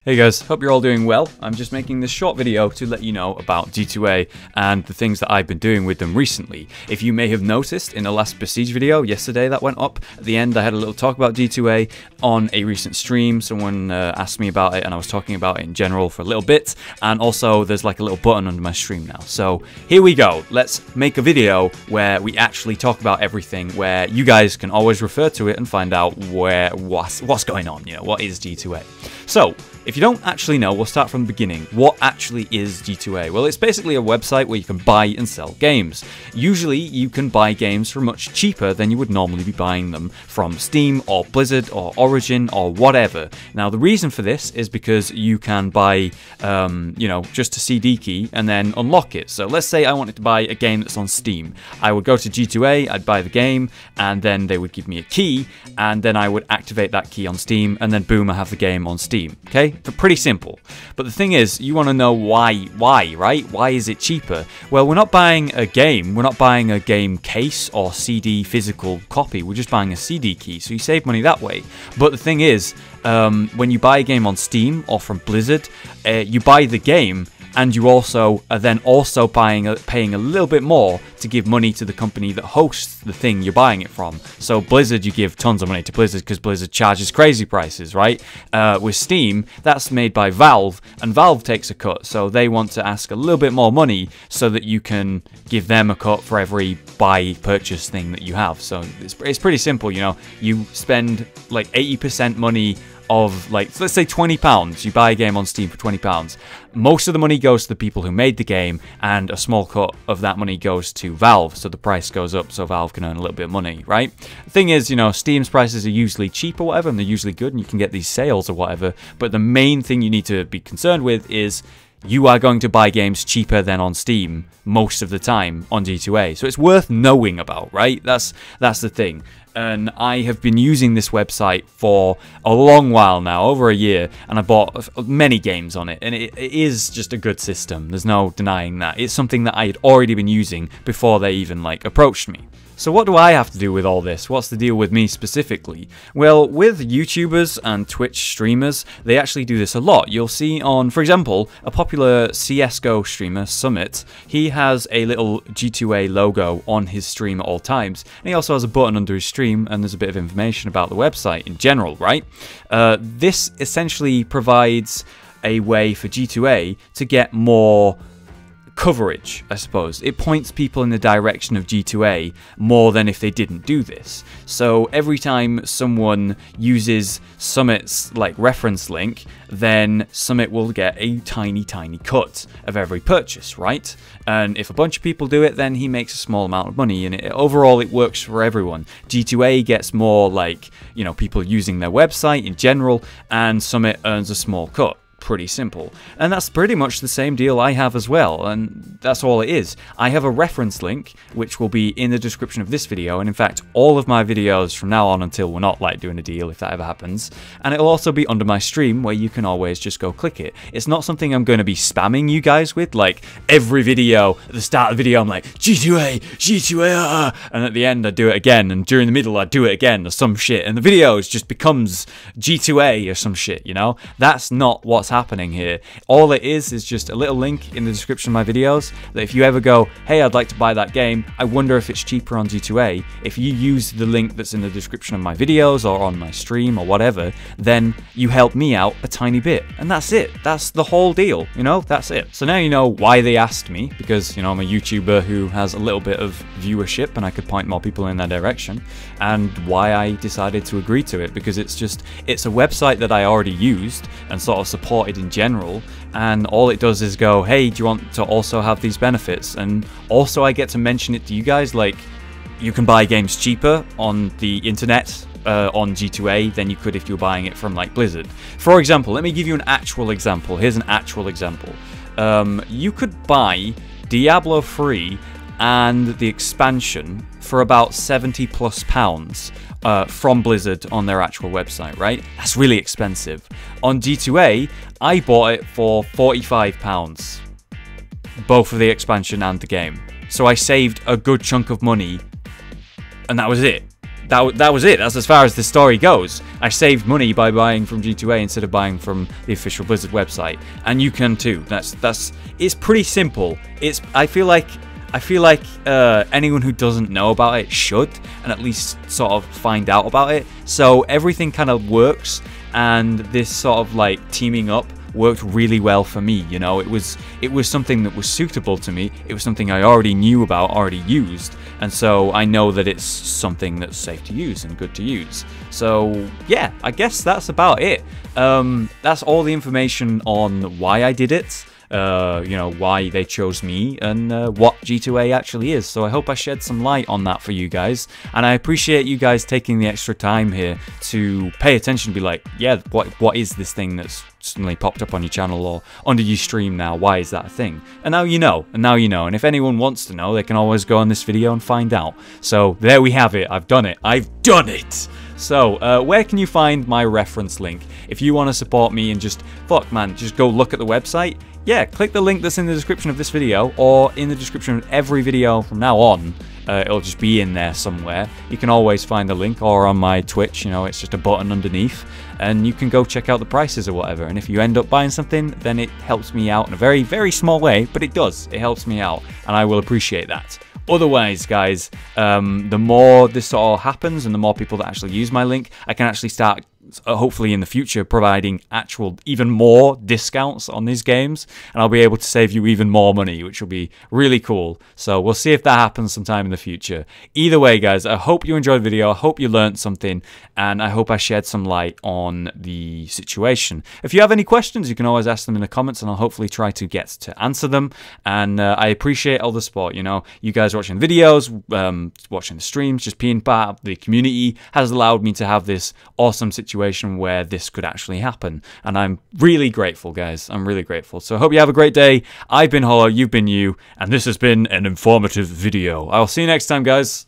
Hey guys, hope you're all doing well. I'm just making this short video to let you know about G2A and the things that I've been doing with them recently. If you may have noticed in the last Prestige video yesterday that went up, at the end I had a little talk about G2A on a recent stream. Someone asked me about it and I was talking about it in general for a little bit, and also there's like a little button under my stream now. So here we go, let's make a video where we actually talk about everything, where you guys can always refer to it and find out what's going on, you know, what is G2A. So, if you don't actually know, we'll start from the beginning. What actually is G2A? Well, it's basically a website where you can buy and sell games. Usually, you can buy games for much cheaper than you would normally be buying them from Steam or Blizzard or Origin or whatever. Now, the reason for this is because you can buy, you know, just a CD key and then unlock it. So let's say I wanted to buy a game that's on Steam. I would go to G2A, I'd buy the game, and then they would give me a key, and then I would activate that key on Steam, and then boom, I have the game on Steam. Okay? Pretty simple. But the thing is, you want to know why, right? Why is it cheaper? Well, we're not buying a game. We're not buying a game case or CD physical copy. We're just buying a CD key, so you save money that way. But the thing is, when you buy a game on Steam or from Blizzard, you buy the game, and you also are then also paying a little bit more to give money to the company that hosts the thing you're buying it from. So Blizzard, you give tons of money to Blizzard because Blizzard charges crazy prices, right? With Steam, that's made by Valve, and Valve takes a cut, so they want to ask a little bit more money so that you can give them a cut for every buy purchase thing that you have. So it's pretty simple, you know. You spend like 80% money of, like, let's say £20, you buy a game on Steam for £20. Most of the money goes to the people who made the game, and a small cut of that money goes to Valve, so the price goes up so Valve can earn a little bit of money, right? The thing is, you know, Steam's prices are usually cheap or whatever, and they're usually good, and you can get these sales or whatever, but the main thing you need to be concerned with is you are going to buy games cheaper than on Steam most of the time on G2A. So it's worth knowing about, right? That's the thing. And I have been using this website for a long while now, over a year, and I bought many games on it, and it is just a good system. There's no denying that. It's something that I had already been using before they even, like, approached me. So what do I have to do with all this? What's the deal with me specifically? Well, with YouTubers and Twitch streamers, they actually do this a lot. You'll see on, for example, a popular CSGO streamer, Summit, he has a little G2A logo on his stream at all times. And he also has a button under his stream, and there's a bit of information about the website in general, right? This essentially provides a way for G2A to get more coverage, I suppose. It points people in the direction of G2A more than if they didn't do this. So every time someone uses Summit's like reference link, then Summit will get a tiny cut of every purchase, right? And if a bunch of people do it, then he makes a small amount of money, and overall it works for everyone. G2A gets more, like, you know, people using their website in general, and Summit earns a small cut. Pretty simple. And that's pretty much the same deal I have as well, and that's all it is. I have a reference link which will be in the description of this video, and in fact all of my videos from now on until we're not like doing a deal, if that ever happens, and it'll also be under my stream where you can always just go click it. It's not something I'm going to be spamming you guys with, like every video at the start of the video I'm like G2A, and at the end I do it again, and during the middle I do it again or some shit, and the video just becomes G2A or some shit, you know? That's not what's happening here. All it is just a little link in the description of my videos that if you ever go, hey, I'd like to buy that game, I wonder if it's cheaper on G2A, if you use the link that's in the description of my videos or on my stream or whatever, then you help me out a tiny bit, and that's it. That's the whole deal, you know? That's it. So now you know why they asked me, because, you know, I'm a YouTuber who has a little bit of viewership and I could point more people in that direction, and why I decided to agree to it, because it's a website that I already used and sort of supported in general, and all it does is go, hey, do you want to also have these benefits? And also I get to mention it to you guys, like, you can buy games cheaper on the internet on G2A than you could if you were buying it from, like, Blizzard. For example, let me give you an actual example. Here's an actual example. You could buy Diablo 3 and the expansion for about £70+ from Blizzard on their actual website, right? That's really expensive. On G2A, I bought it for £45, both for the expansion and the game. So I saved a good chunk of money, and that was it. that was it. That's as far as the story goes. I saved money by buying from G2A instead of buying from the official Blizzard website, and you can too. It's pretty simple. I feel like anyone who doesn't know about it should, and at least sort of find out about it. So everything kind of works, and this sort of like teaming up worked really well for me. You know, it was something that was suitable to me. It was something I already knew about, already used, and so I know that it's something that's safe to use and good to use. So yeah, I guess that's about it. That's all the information on why I did it. You know, why they chose me, and what G2A actually is. So I hope I shed some light on that for you guys, and I appreciate you guys taking the extra time here to pay attention, be like, yeah, what is this thing that's suddenly popped up on your channel or under your stream now? Why is that a thing? And now you know, and if anyone wants to know, they can always go on this video and find out. So there we have it. I've done it. So, where can you find my reference link? If you want to support me and just go look at the website, yeah, click the link that's in the description of this video, or in the description of every video from now on. It'll just be in there somewhere. You can always find the link, or on my Twitch, you know, it's just a button underneath, and you can go check out the prices or whatever. And if you end up buying something, then it helps me out in a very, very small way, but it does. It helps me out, and I will appreciate that. Otherwise, guys, the more this sort of happens and the more people that actually use my link, I can actually start, hopefully in the future, providing actual even more discounts on these games, and I'll be able to save you even more money, which will be really cool. So we'll see if that happens sometime in the future. Either way, guys, I hope you enjoyed the video. I hope you learned something, and I hope I shed some light on the situation. If you have any questions, you can always ask them in the comments, and I'll hopefully try to get to answer them. And I appreciate all the support. You know, you guys watching videos, watching the streams, just being part of the community has allowed me to have this awesome situation where this could actually happen, and I'm really grateful, guys. I'm really grateful. So I hope you have a great day. I've been Hollow, you've been you, and this has been an informative video. I'll see you next time, guys.